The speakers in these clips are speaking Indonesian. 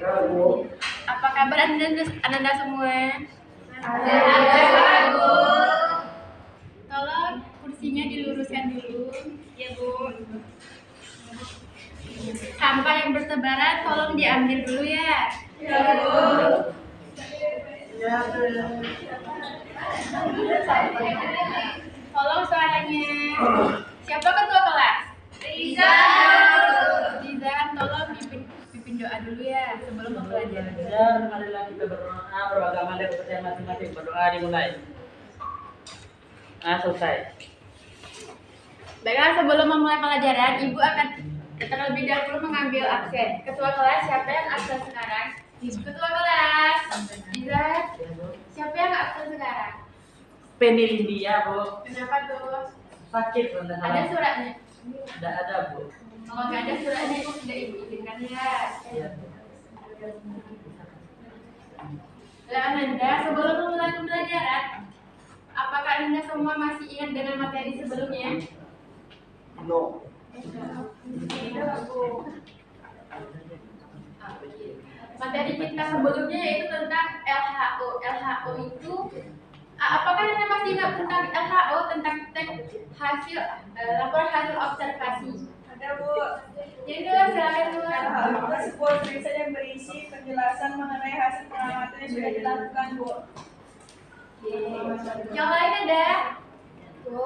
Apa kabar Ananda semua? Sehat, Bu. Tolong kursinya diluruskan dulu, ya Bu. Sampah yang bertebaran tolong diambil dulu ya. Ya, Bu. Tolong suaranya. Siapa ketua kelas? Riza. Riza, tolong pimpin doa dulu ya sebelum pembelajaran. Marilah kita berdoa, beragama dan percaya masing-masing. Berdoa dimulai. Selesai. Baiklah, sebelum memulai pelajaran, Ibu akan terlebih dahulu mengambil absen. Ketua kelas, siapa yang absen sekarang? Ketua kelas, Riza, siapa yang absen sekarang? Penny Lindia, Bu. Kenapa tuh? Sakit, Bu. Ada suratnya? Tidak ada, Bu. Kalau nggak ada suratnya, Ibu tidak Ibu izinkan ya. Iya. Lah Ananda, sebelum memulai pembelajaran, apakah Anda semua masih ingat dengan materi sebelumnya? No. Materi kita sebelumnya yaitu tentang LHO. LHO itu apakah Anda masih ingat tentang LHO, tentang hasil laporan hasil observasi? Ada, Bu. Ya udah, silakan Bu. Ada sebuah tulisan yang berisi penjelasan mengenai hasil pengamatan yang sudah dilakukan, Bu. Yang lain ada? Bu,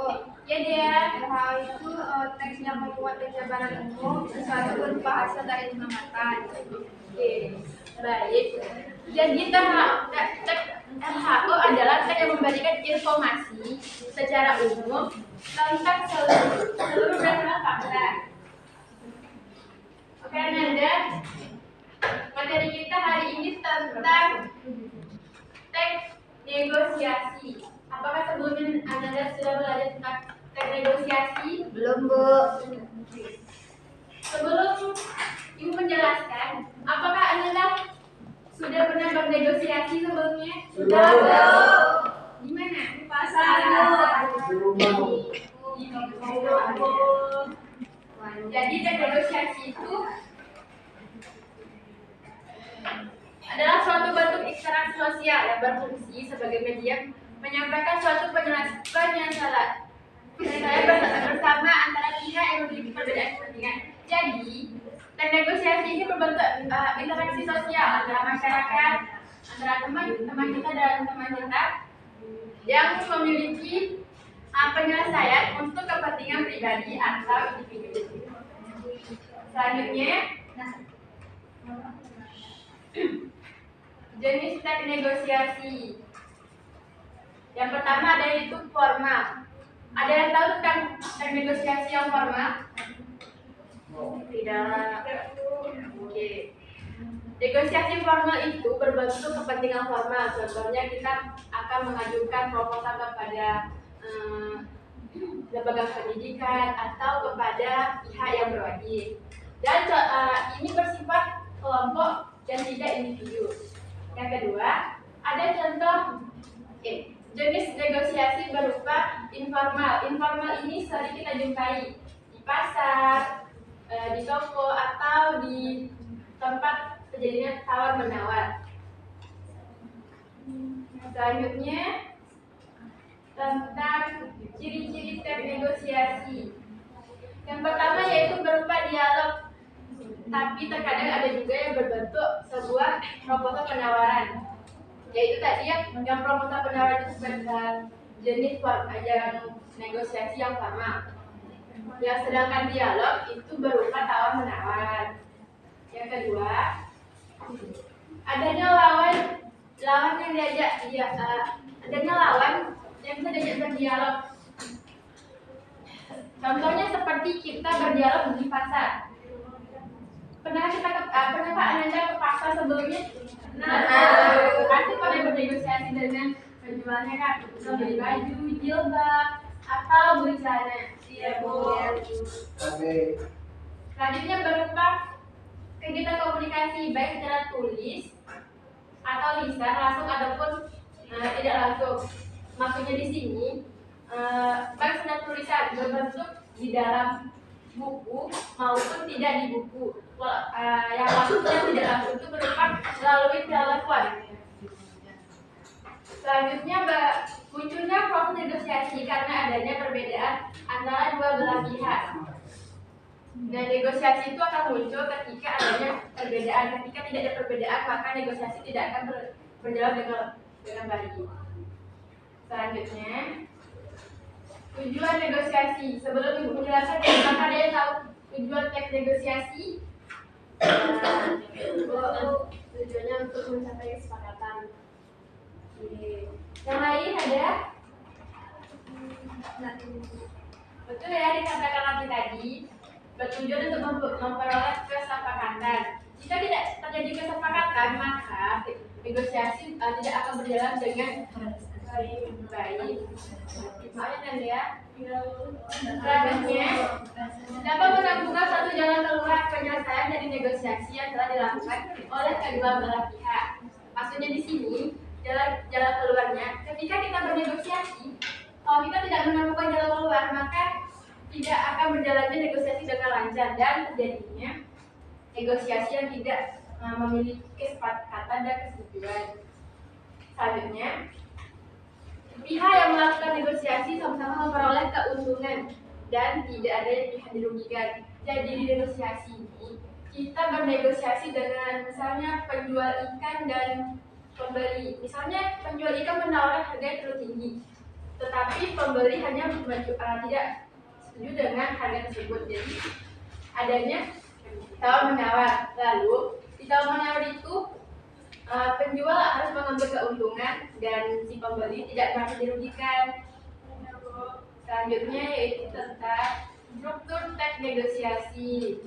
Ya dia. LHO itu teks yang memuat penjabaran umum sesuatu berupa hasil dari pengamatan. Oke, baik. Jadi LHO adalah teks yang memberikan informasi secara umum tentang seluruh berdasarkan fakta. Oke, Ananda, materi kita hari ini tentang teks negosiasi. Apakah sebelumnya Ananda sudah belajar tentang teks negosiasi? Belum, Bu. Sebelum Ibu menjelaskan, apakah Ananda sudah pernah bernegosiasi sebelumnya? Sudah, Bu. Di mana? Di pasar. Jadi teks negosiasi itu adalah suatu bentuk interaksi sosial yang berfungsi sebagai media menyampaikan suatu penyelesaian bersama antara pihak yang memiliki perbedaan kepentingan. Jadi, teks negosiasi ini berbentuk interaksi sosial antara masyarakat, antara teman kita dan teman kita yang memiliki penyelesaian untuk kepentingan pribadi atau individu. Selanjutnya, jenis teks negosiasi. Yang pertama ada itu formal. Ada yang tahu tentang teks negosiasi yang formal? Tidak. Oke. Negosiasi formal itu berbentuk kepentingan formal. Contohnya kita akan mengajukan proposal kepada lembaga pendidikan atau kepada pihak yang berwajib. Dan ini bersifat kelompok dan tidak individu. Yang kedua, ada contoh jenis negosiasi berupa informal. Informal ini sering kita jumpai di pasar, di toko, atau di tempat terjadinya tawar menawar. Selanjutnya tentang ciri-ciri teks negosiasi. Yang pertama yaitu berupa dialog, tapi terkadang ada juga yang berbentuk sebuah proposal penawaran. Yaitu tadi yang proposal penawaran itu sebagai jenis yang negosiasi yang formal. Yang sedangkan dialog itu berupa tawar menawar. Yang kedua, adanya lawan yang adanya lawan yang bisa diajak berdialog. Contohnya seperti kita berdialog di pasar. Pernah Pak Ananda ke pasar sebelumnya? Pasti pernah bernegosiasi dengan penjualnya kan? Bisa beli baju, jilbab, atau beli celana. Iya, Bu. Selanjutnya berupa kegiatan komunikasi baik secara tulis atau lisan, langsung ataupun tidak langsung. Maksudnya di sini baik secara tulisan berbentuk di dalam buku maupun tidak di buku. Yang langsung dan tidak langsung itu berupa Selanjutnya munculnya proses negosiasi karena adanya perbedaan antara dua belah pihak. Dan negosiasi itu akan muncul ketika adanya perbedaan. Ketika tidak ada perbedaan, maka negosiasi tidak akan berjalan dengan baik. Selanjutnya, tujuan negosiasi. Sebelum Ibu menjelaskan, apakah ada yang tahu tujuan teks negosiasi? Tujuannya untuk mencapai kesepakatan. Yang lain ada? Betul ya, dikatakan nanti tadi bertujuan untuk memperoleh kesepakatan. Jika tidak terjadi kesepakatan, maka negosiasi tidak akan berjalan dengan baik. Makanya ya. Selanjutnya, dapat menemukan satu jalan keluar penyelesaian dari negosiasi yang telah dilakukan oleh kedua belah pihak. Maksudnya di sini jalan keluarnya, ketika kita bernegosiasi, kalau kita tidak menemukan jalan keluar, maka tidak akan berjalannya negosiasi dengan lancar dan terjadinya negosiasi yang tidak memiliki kesepakatan dan kesetujuan. Selanjutnya, pihak yang melakukan negosiasi sama-sama memperoleh keuntungan dan tidak ada pihak dirugikan. Jadi di negosiasi ini kita bernegosiasi dengan misalnya penjual ikan dan pembeli. Misalnya penjual ikan menawarkan harga yang terlalu tinggi, tetapi pembeli hanya tidak setuju dengan harga tersebut. Jadi adanya tawar menawar. Lalu di tawar menawar itu penjual harus mengambil keuntungan dan si pembeli tidak merasa dirugikan. Selanjutnya yaitu tentang struktur teks negosiasi.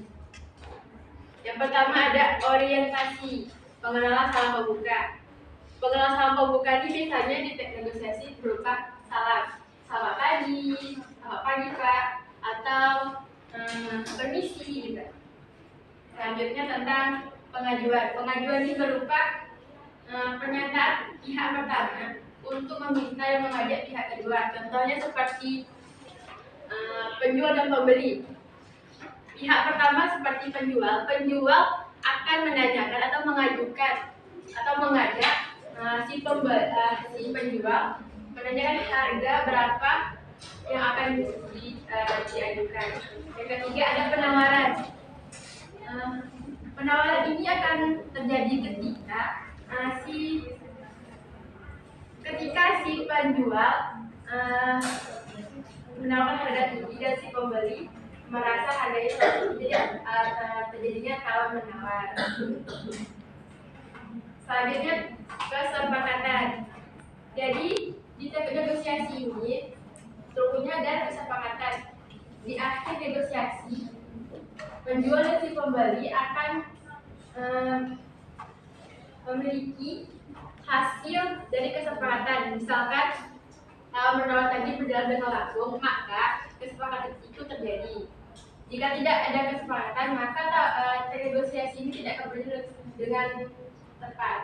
Yang pertama ada orientasi, pengenalan salam pembuka. Pengenalan salam pembuka ini biasanya di teks negosiasi berupa salam. Selamat pagi Pak, atau permisi gitu. Selanjutnya tentang pengajuan. Pengajuan ini berupa pernyataan pihak pertama untuk meminta yang mengajak pihak kedua. Contohnya seperti penjual dan pembeli. Pihak pertama seperti penjual akan menanyakan atau mengajukan atau mengajak si penjual menanyakan harga berapa yang akan diajukan. Yang ketiga ada penawaran. Penawaran ini akan terjadi ketika si penjual menawarkan harga tinggi dan si pembeli merasa harganya tinggi, jadi terjadinya tawar menawar. Selanjutnya kesepakatan. Jadi di negosiasi ini strukturnya ada kesepakatan. Di akhir negosiasi, penjual dan si pembeli akan memiliki hasil dari kesepakatan. Misalkan tawar menawar tadi berjalan dengan langsung, maka kesepakatan itu terjadi. Jika tidak ada kesepakatan, maka negosiasi ini tidak akan berjalan dengan tepat.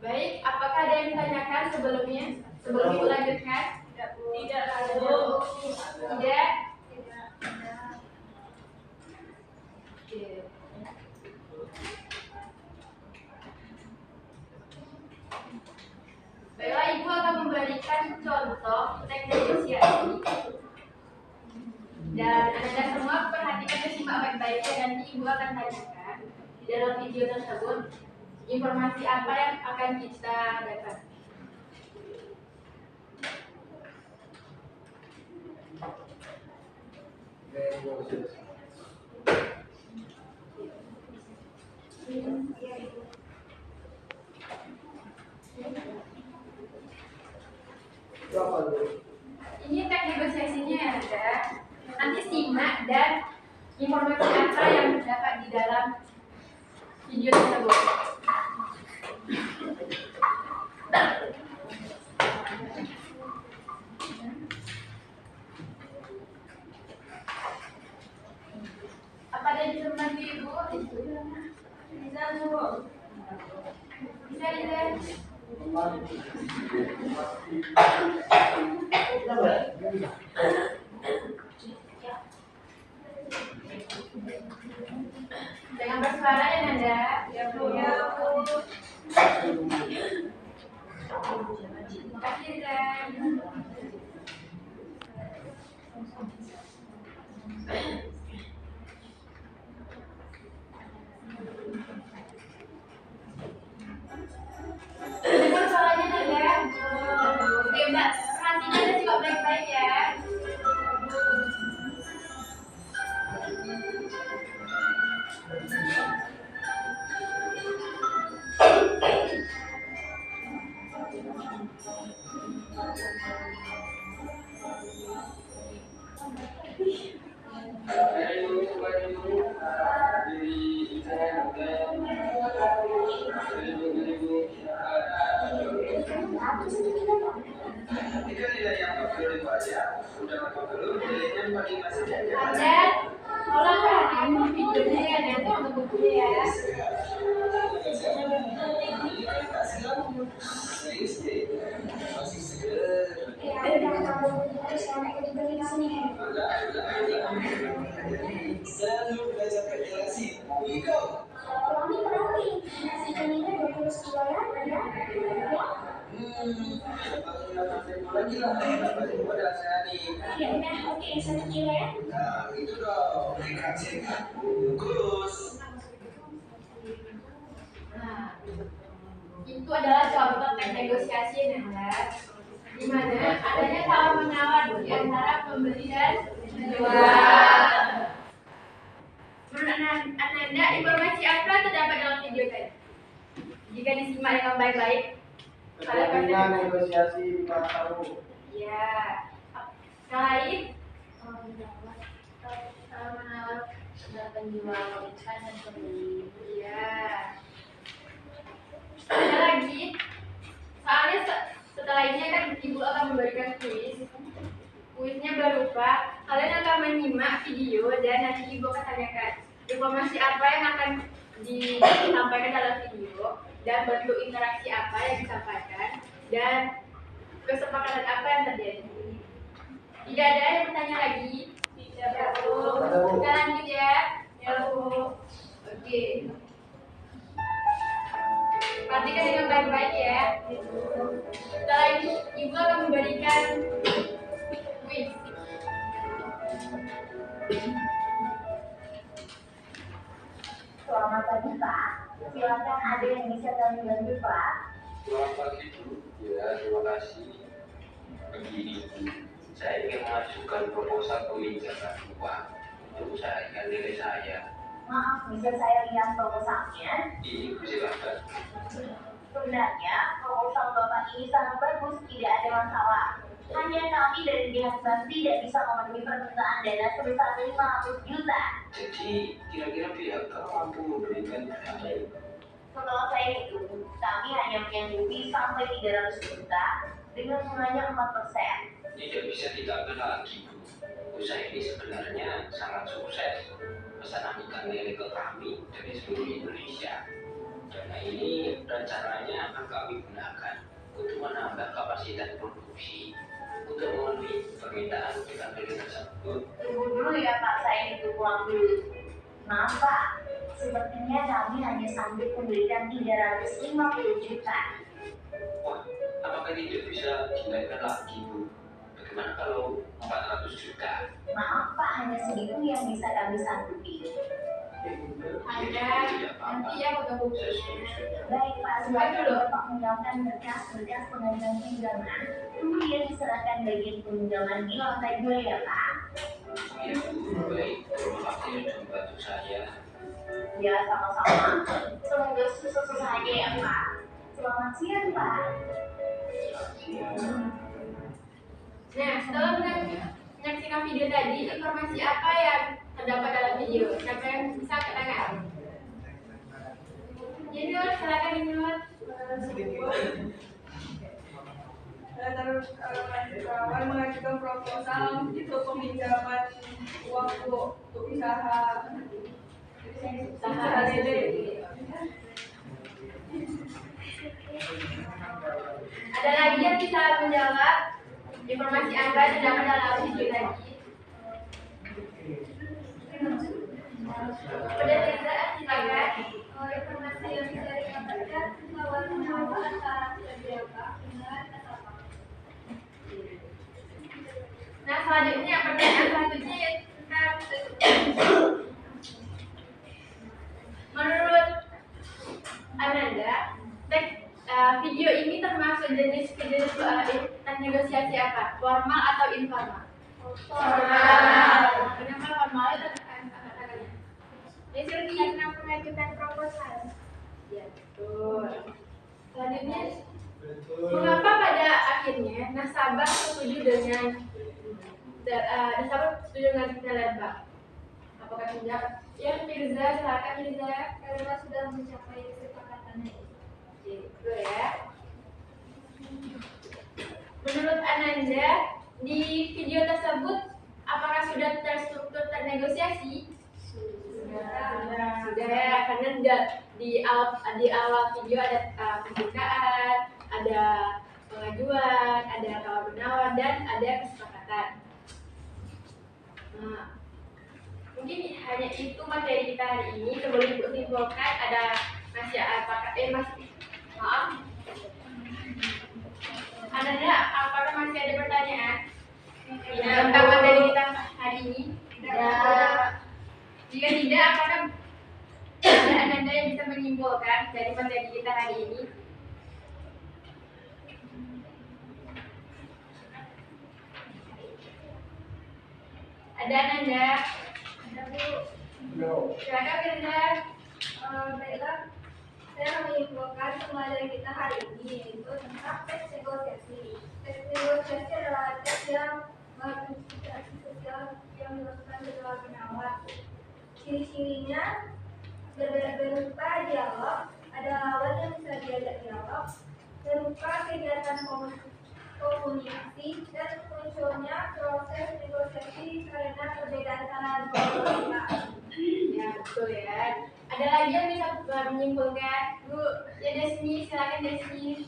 Baik, apakah ada yang ditanyakan sebelumnya? Sebelum Ibu lanjutkan? Tidak ada. Tidak. Baiklah, Ibu akan memberikan contoh teks negosiasi. Dan Anda semua perhatikan dan simak baik-baik, dan nanti Ibu akan tanyakan di dalam video tersebut informasi apa yang akan kita dapat. Ini teks negosiasinya ada. Nanti simak dan informasi apa yang dapat di dalam video tersebut. Apa ada yang bisa membantu Ibu? Bisa Bu. Bisa dilihat. Dengan bersuara ya Nanda. Ya, Bu. Terima kasih, Ren. Dengar suaranya tidak? Oke, Mbak. Perhatikan dan simak baik-baik ya. Anda, tolong perhatikan videonya ya, nanti untuk bukunya ya. Selalu belajar relasi. Go! Kami berarti nasi kuningnya 20 kiloan ada? Lagi lah, paling mudah sekali. Ya udah, oke 1 kilo ya. Nah, itu dong. Dikasih bungkus. Nah, itu adalah contoh teks negosiasi yang Anda, di mana adanya tawar menawar di antara pembeli dan penjual. Menurut Ananda, informasi apa terdapat dalam video tadi? Jika disimak dengan baik-baik, kalian pasti Kepentingan negosiasi di pasar. ya. Lain, tawar menawar antara penjual dan pembeli. Ya. Ada lagi, soalnya setelah ini kan ibu akan memberikan kuis. Kuisnya berupa kalian akan menyimak video dan nanti ibu akan tanyakan informasi apa yang akan disampaikan dalam video dan bentuk interaksi apa yang disampaikan dan kesepakatan apa yang terjadi. Tidak ada yang bertanya lagi? Tidak, Bu. Kita lanjut ya. Ya, Bu. Oke. Perhatikan dengan baik-baik ya. Setelah ini, ibu akan memberikan kuis. Selamat pagi Pak. Silakan ada yang bisa kami bantu Pak. Selamat pagi Bu, ya terima kasih. Begini Bu, saya ingin mengajukan proposal peminjaman uang untuk saya nilai saya. Maaf, bisa saya lihat proposalnya? Ini Bu silakan. Sebenarnya proposal Bapak ini sangat bagus, tidak ada masalah. Hanya kami dari pihak bank tidak bisa memenuhi permintaan dana sebesar 500 juta. Jadi kira-kira pihak kamu mampu memberikan berapa? Setelah saya hitung, kami hanya menyanggupi sampai 300 juta dengan bunganya 4%. Tidak bisa ditambah lagi Bu. Usaha ini sebenarnya sangat sukses. Pesanan ikan lele ke kami dari seluruh Indonesia. Dana ini rencananya akan kami gunakan untuk menambah kapasitas produksi untuk memenuhi permintaan ikan lele tersebut. Tunggu dulu ya Pak, saya hitung ulang dulu. Maaf Pak, sepertinya kami hanya sanggup memberikan 350 juta. Wah, apakah tidak bisa dinaikkan lagi Bu? Bagaimana kalau 400 juta? Maaf Pak, hanya segitu yang bisa kami sanggupi. Ada nanti ya foto Saya bukunya. setuju. Baik Pak, silakan Bapak menyiapkan berkas-berkas pengajuan pinjaman. Kemudian diserahkan bagian pinjaman di lantai 2 ya Pak. Ya Bu, baik. Terima kasih sudah membantu saya. Ya sama-sama. Semoga sukses saja ya Pak. Selamat siang Pak. Nah, setelah menyaksikan video tadi, informasi apa yang terdapat dalam video? Siapa yang bisa katakan? Junior, silakan Junior. Kawan mengajukan proposal untuk peminjaman uang untuk usaha lele. Ada lagi yang bisa menjawab informasi apa yang terdapat dalam video tadi? Udah tidak, silakan. Informasi yang selanjutnya pertanyaan selanjutnya ya tentang menurut Ananda, video ini termasuk jenis negosiasi apa? Formal atau informal? Formal. Kenapa formal? Kata-katanya. Karena mengajukan proposal. Ya, betul. Selanjutnya, mengapa pada akhirnya nasabah setuju dengan kita lembak? Apakah tidak? Ya, Firza, silakan Firza. Karena sudah mencapai kesepakatan. Gitu ya. Menurut Ananda, di video tersebut apakah sudah terstruktur ternegosiasi? Sudah ya, karena di awal video ada pembukaan, ada pengajuan, ada tawar menawar dan ada kesepakatan. Nah, mungkin hanya itu materi kita hari ini. Sebelum Ibu simpulkan, apakah masih ada pertanyaan tentang materi kita hari ini? Jika tidak, apakah ada Ananda yang bisa menyimpulkan dari materi kita hari ini? Ada Ananda? Ada Bu. Silakan Firza. Baiklah, saya menyimpulkan materi kita hari ini yaitu tentang teks negosiasi. Teks negosiasi adalah teks yang menginteraksi sosial yang dilakukan kedua penawar. Ciri-cirinya berupa dialog, ada lawan yang bisa diajak dialog, berupa kegiatan komunikasi dan munculnya proses negosiasi karena perbedaan cara berkomunikasi. Ya, betul ya. Ada lagi yang bisa menyimpulkan? Bu, ya Desni, silakan Desni.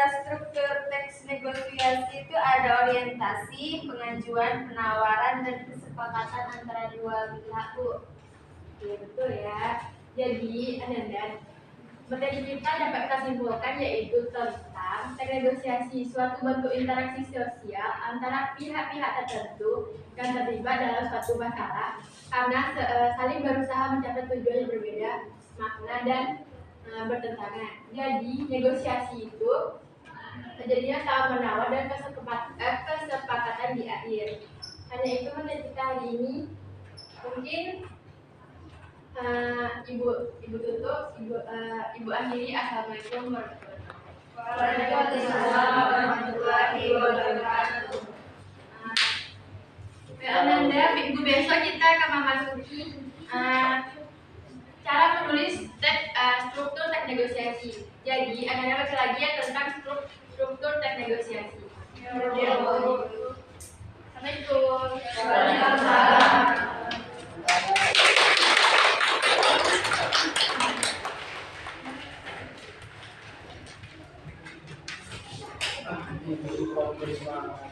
Struktur teks negosiasi itu ada orientasi, pengajuan, penawaran, dan kesepakatan antara dua pihak, Bu. Ya, betul ya. Jadi, Ananda, materi kita dapat kita simpulkan yaitu tentang negosiasi, suatu bentuk interaksi sosial antara pihak-pihak tertentu yang terlibat dalam suatu masalah karena saling berusaha mencapai tujuan yang berbeda, makna dan bertentangan. Jadi, negosiasi itu terjadinya tawar menawar dan kesepakatan di akhir. Hanya itu materi kita hari ini. Mungkin Ibu tutup, Ibu akhiri. Assalamualaikum warahmatullahi wabarakatuh. Waalaikumsalam warahmatullahi wabarakatuh. Ananda, minggu besok kita akan memasuki cara menulis struktur teks negosiasi. Jadi, Ananda baca lagi ya tentang struktur teks negosiasi. Assalamualaikum. Waalaikumsalam. Terima kasih.